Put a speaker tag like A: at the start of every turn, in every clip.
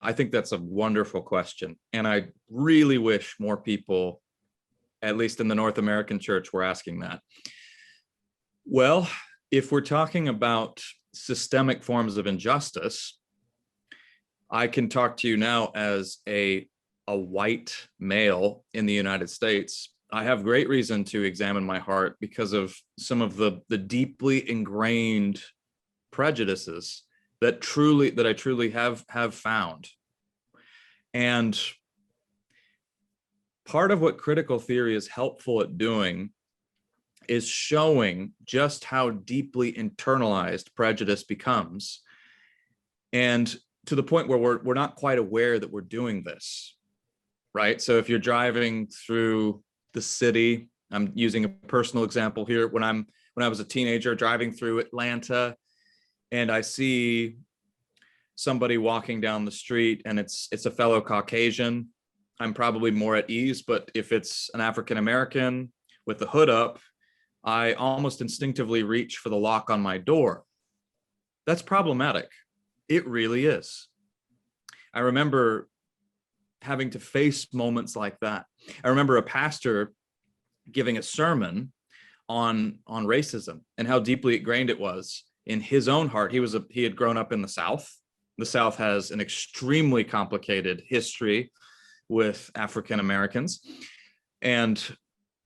A: I think that's a wonderful question. And I really wish more people, at least in the North American church, were asking that. Well, if we're talking about systemic forms of injustice, I can talk to you now as a white male in the United States. I have great reason to examine my heart because of some of the deeply ingrained prejudices that I truly have found. And part of what critical theory is helpful at doing is showing just how deeply internalized prejudice becomes, and to the point where we're not quite aware that we're doing this, right? So if you're driving through the city, I'm using a personal example here. When I was a teenager driving through Atlanta, and I see somebody walking down the street and it's a fellow Caucasian, I'm probably more at ease. But if it's an African American with the hood up, I almost instinctively reach for the lock on my door. That's problematic. It really is. I remember having to face moments like that. I remember a pastor giving a sermon on racism and how deeply ingrained it was in his own heart. He had grown up in the South. The South has an extremely complicated history with African Americans, and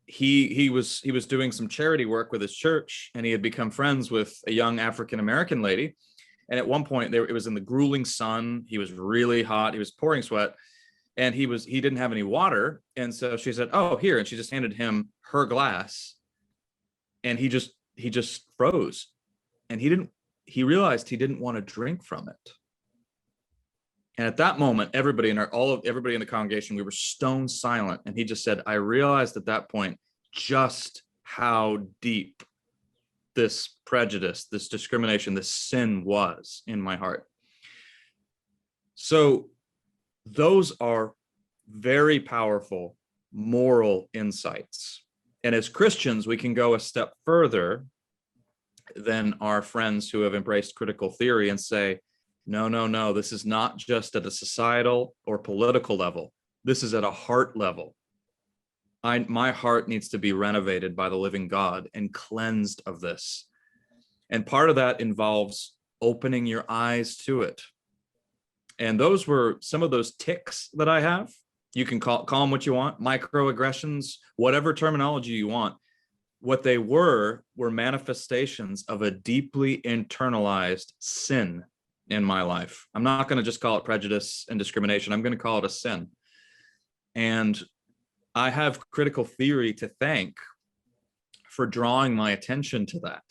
A: he was doing some charity work with his church, and he had become friends with a young African American lady. And at one point, it was in the grueling sun. He was really hot. He was pouring sweat, and he didn't have any water. And so she said, "Oh, here," and she just handed him her glass, and he just froze, and he realized he didn't want to drink from it. And at that moment, everybody in the congregation, we were stone silent. And he just said, "I realized at that point just how deep this prejudice, this discrimination, this sin was in my heart." So those are very powerful moral insights. And as Christians, we can go a step further than our friends who have embraced critical theory and say, no, this is not just at a societal or political level. This is at a heart level. My heart needs to be renovated by the living God and cleansed of this. And part of that involves opening your eyes to it. And those were some of those tics that I have. You can call them what you want, microaggressions, whatever terminology you want. What they were manifestations of a deeply internalized sin in my life. I'm not going to just call it prejudice and discrimination. I'm going to call it a sin. And I have critical theory to thank for drawing my attention to that.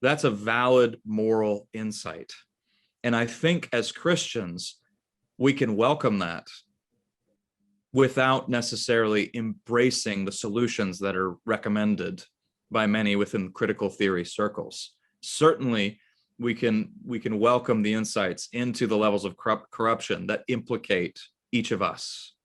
A: That's a valid moral insight. And I think as Christians, we can welcome that without necessarily embracing the solutions that are recommended by many within critical theory circles. Certainly, we can welcome the insights into the levels of corruption that implicate each of us.